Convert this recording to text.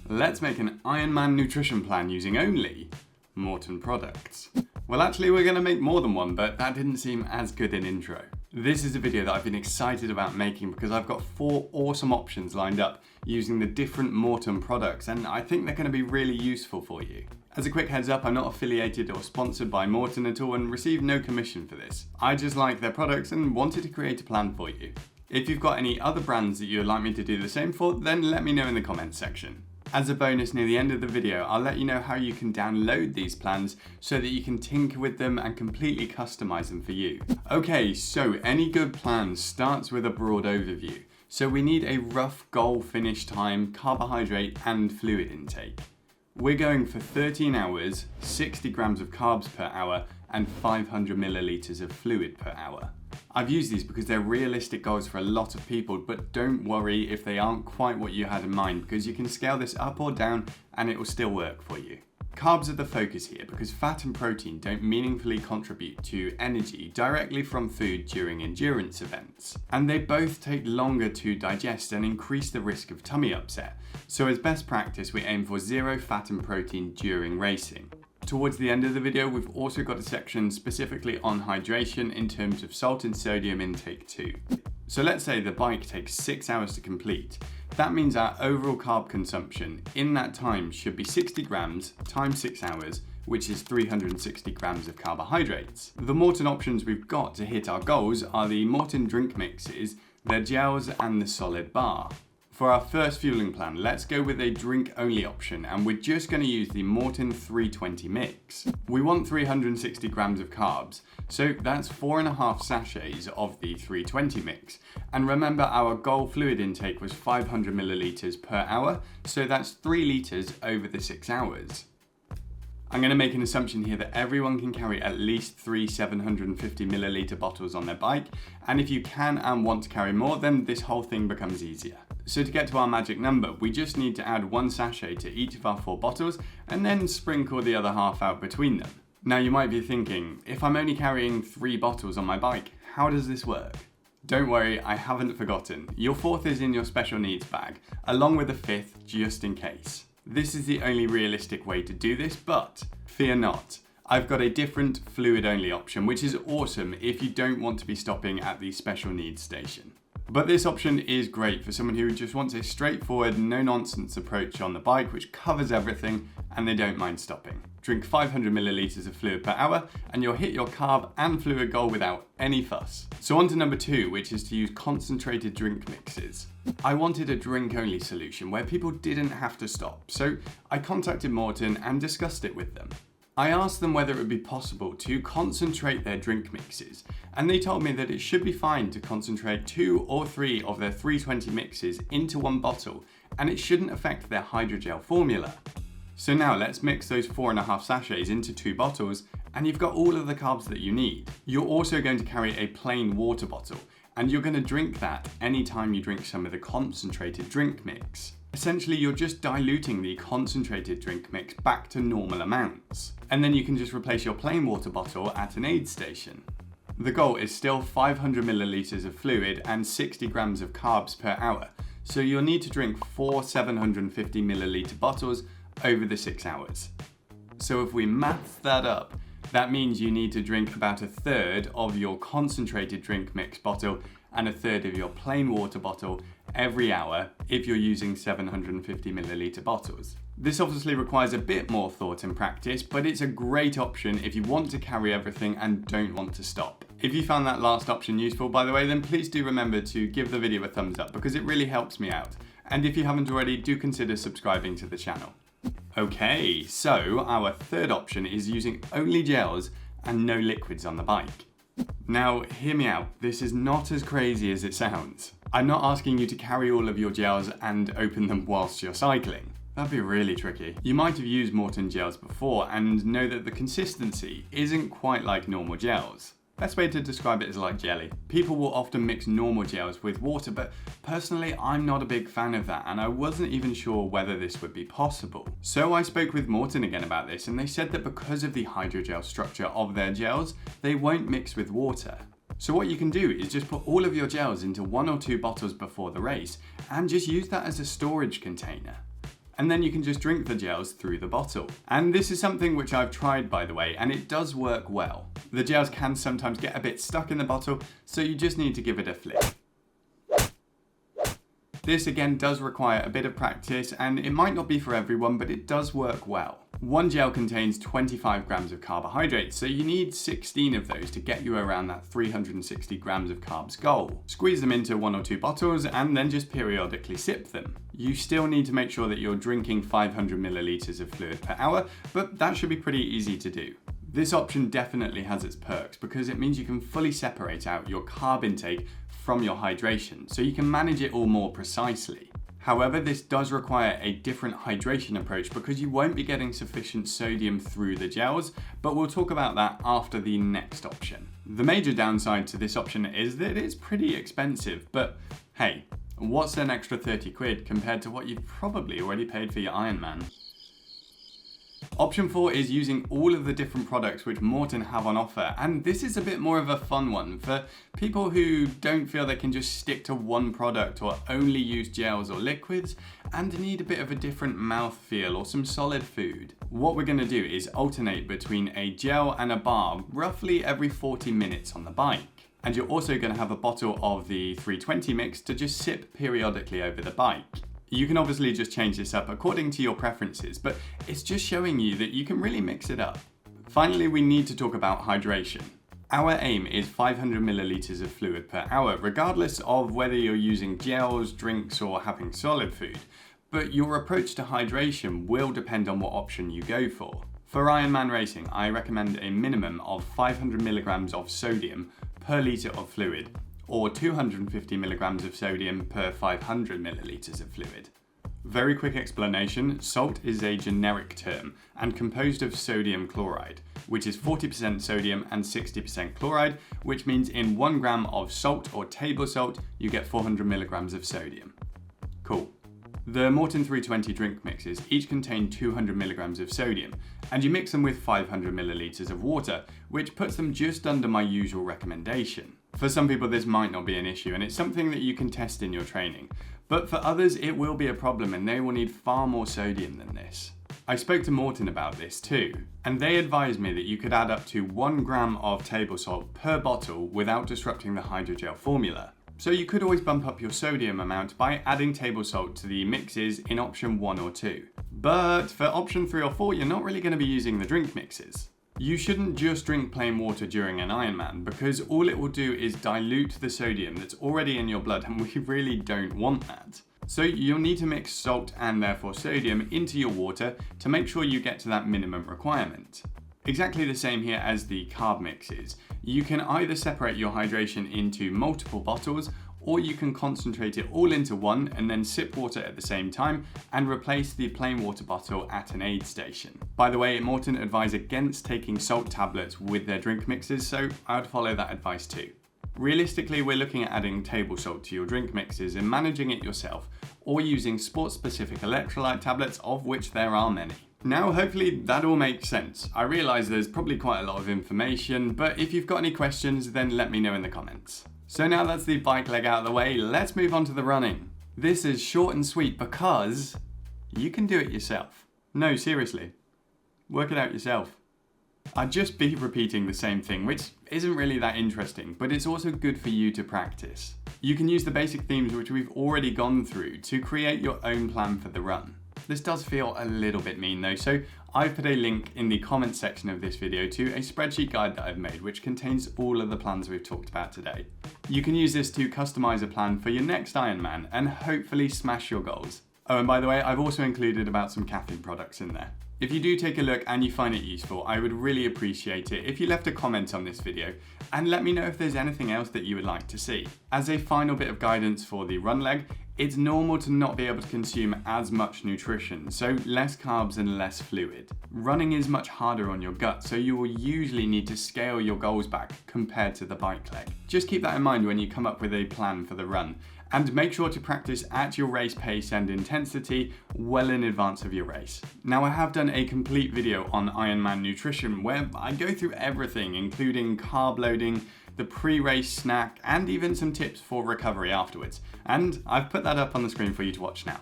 Let's make an Ironman nutrition plan using only Maurten products. Well, actually we're going to make more than one, but that didn't seem as good an intro. This is a video that I've been excited about making because I've got 4 awesome options lined up using the different Maurten products, and I think they're going to be really useful for you. As a quick heads up, I'm not affiliated or sponsored by Maurten at all and receive no commission for this. I just like their products and wanted to create a plan for you. If you've got any other brands that you would like me to do the same for, then let me know in the comments section. As a bonus near the end of the video, I'll let you know how you can download these plans so that you can tinker with them and completely customize them for you. Okay, so any good plan starts with a broad overview. So we need a rough goal finish time, carbohydrate and fluid intake. We're going for 13 hours, 60 grams of carbs per hour and 500 milliliters of fluid per hour. I've used these because they're realistic goals for a lot of people, but don't worry if they aren't quite what you had in mind, because you can scale this up or down and it will still work for you. Carbs are the focus here because fat and protein don't meaningfully contribute to energy directly from food during endurance events. And they both take longer to digest and increase the risk of tummy upset. So as best practice, we aim for 0 fat and protein during racing. Towards the end of the video, we've also got a section specifically on hydration in terms of salt and sodium intake too. So let's say the bike takes 6 hours to complete. That means our overall carb consumption in that time should be 60 grams times 6 hours, which is 360 grams of carbohydrates. The Maurten options we've got to hit our goals are the Maurten drink mixes, their gels and the solid bar. For our first fueling plan, let's go with a drink-only option, and we're just going to use the Maurten 320 mix. We want 360 grams of carbs, so that's 4.5 sachets of the 320 mix. And remember, our goal fluid intake was 500 milliliters per hour, so that's 3 liters over the 6 hours. I'm going to make an assumption here that everyone can carry at least 3 750 milliliter bottles on their bike, and if you can and want to carry more, then this whole thing becomes easier. So to get to our magic number, we just need to add 1 sachet to each of our 4 bottles and then sprinkle the other half out between them. Now you might be thinking, if I'm only carrying 3 bottles on my bike, how does this work? Don't worry, I haven't forgotten. Your 4th is in your special needs bag, along with the 5th just in case. This is the only realistic way to do this, but fear not. I've got a different fluid only option, which is awesome if you don't want to be stopping at the special needs station. But this option is great for someone who just wants a straightforward, no-nonsense approach on the bike which covers everything and they don't mind stopping. Drink 500 milliliters of fluid per hour and you'll hit your carb and fluid goal without any fuss. So on to number 2, which is to use concentrated drink mixes. I wanted a drink-only solution where people didn't have to stop, so I contacted Maurten and discussed it with them. I asked them whether it would be possible to concentrate their drink mixes, and they told me that it should be fine to concentrate 2 or 3 of their 320 mixes into 1 bottle, and it shouldn't affect their hydrogel formula. So now let's mix those 4.5 sachets into 2 bottles, and you've got all of the carbs that you need. You're also going to carry a plain water bottle, and you're going to drink that anytime you drink some of the concentrated drink mix. Essentially, you're just diluting the concentrated drink mix back to normal amounts. And then you can just replace your plain water bottle at an aid station. The goal is still 500 milliliters of fluid and 60 grams of carbs per hour. So you'll need to drink 4 750 milliliter bottles over the 6 hours. So if we math that up, that means you need to drink about 1/3 of your concentrated drink mix bottle and 1/3 of your plain water bottle every hour if you're using 750 milliliter bottles. This obviously requires a bit more thought and practice, but it's a great option if you want to carry everything and don't want to stop. If you found that last option useful, by the way, then please do remember to give the video a thumbs up because it really helps me out. And if you haven't already, do consider subscribing to the channel. Okay, so our 3rd option is using only gels and no liquids on the bike. Now, hear me out, this is not as crazy as it sounds. I'm not asking you to carry all of your gels and open them whilst you're cycling. That'd be really tricky. You might have used Maurten gels before and know that the consistency isn't quite like normal gels. Best way to describe it is like jelly. People will often mix normal gels with water, but personally I'm not a big fan of that and I wasn't even sure whether this would be possible. So I spoke with Maurten again about this and they said that because of the hydrogel structure of their gels, they won't mix with water. So what you can do is just put all of your gels into 1 or 2 bottles before the race and just use that as a storage container. and then you can just drink the gels through the bottle. And this is something which I've tried, by the way, and it does work well. The gels can sometimes get a bit stuck in the bottle, so you just need to give it a flick. This again does require a bit of practice, and it might not be for everyone, but it does work well. One gel contains 25 grams of carbohydrates, so you need 16 of those to get you around that 360 grams of carbs goal. Squeeze them into 1 or 2 bottles and then just periodically sip them. You still need to make sure that you're drinking 500 milliliters of fluid per hour, but that should be pretty easy to do. This option definitely has its perks because it means you can fully separate out your carb intake from your hydration, so you can manage it all more precisely. However, this does require a different hydration approach because you won't be getting sufficient sodium through the gels, but we'll talk about that after the next option. The major downside to this option is that it's pretty expensive, but hey, what's an extra 30 quid compared to what you've probably already paid for your Ironman? Option 4 is using all of the different products which Maurten have on offer, and this is a bit more of a fun one for people who don't feel they can just stick to one product or only use gels or liquids and need a bit of a different mouthfeel or some solid food. What we're going to do is alternate between a gel and a bar roughly every 40 minutes on the bike. And you're also going to have a bottle of the 320 mix to just sip periodically over the bike. You can obviously just change this up according to your preferences, but it's just showing you that you can really mix it up. Finally, we need to talk about hydration. Our aim is 500 milliliters of fluid per hour, regardless of whether you're using gels, drinks, or having solid food. But your approach to hydration will depend on what option you go for. For Ironman racing, I recommend a minimum of 500 milligrams of sodium per litre of fluid, or 250 milligrams of sodium per 500 milliliters of fluid. Very quick explanation, salt is a generic term and composed of sodium chloride, which is 40% sodium and 60% chloride, which means in 1 gram of salt or table salt, you get 400 milligrams of sodium. Cool. The Maurten 320 drink mixes each contain 200 milligrams of sodium, and you mix them with 500 milliliters of water, which puts them just under my usual recommendation. For some people this might not be an issue, and it's something that you can test in your training, but for others it will be a problem and they will need far more sodium than this. I spoke to Maurten about this too, and they advised me that you could add up to 1 gram of table salt per bottle without disrupting the hydrogel formula. So you could always bump up your sodium amount by adding table salt to the mixes in option 1 or 2. But for option 3 or 4, you're not really going to be using the drink mixes. You shouldn't just drink plain water during an Ironman because all it will do is dilute the sodium that's already in your blood, and we really don't want that. So you'll need to mix salt and therefore sodium into your water to make sure you get to that minimum requirement. Exactly the same here as the carb mixes. You can either separate your hydration into multiple bottles, or you can concentrate it all into one and then sip water at the same time and replace the plain water bottle at an aid station. By the way, Maurten advise against taking salt tablets with their drink mixes, so I would follow that advice too. Realistically, we're looking at adding table salt to your drink mixes and managing it yourself, or using sport-specific electrolyte tablets, of which there are many. Now, hopefully that all makes sense. I realise there's probably quite a lot of information, but if you've got any questions, then let me know in the comments. So now that's the bike leg out of the way, let's move on to the running. This is short and sweet because you can do it yourself. No, seriously. Work it out yourself. I'd just be repeating the same thing, which isn't really that interesting, but it's also good for you to practice. You can use the basic themes which we've already gone through to create your own plan for the run. This does feel a little bit mean though, so I've put a link in the comments section of this video to a spreadsheet guide that I've made which contains all of the plans we've talked about today. You can use this to customize a plan for your next Ironman and hopefully smash your goals. Oh, and by the way, I've also included about some caffeine products in there. If you do take a look and you find it useful, I would really appreciate it if you left a comment on this video and let me know if there's anything else that you would like to see. As a final bit of guidance for the run leg, it's normal to not be able to consume as much nutrition, so less carbs and less fluid. Running is much harder on your gut, so you will usually need to scale your goals back compared to the bike leg. Just keep that in mind when you come up with a plan for the run, and make sure to practice at your race pace and intensity well in advance of your race. Now, I have done a complete video on Ironman nutrition where I go through everything, including carb loading, the pre-race snack, and even some tips for recovery afterwards. And I've put that up on the screen for you to watch now.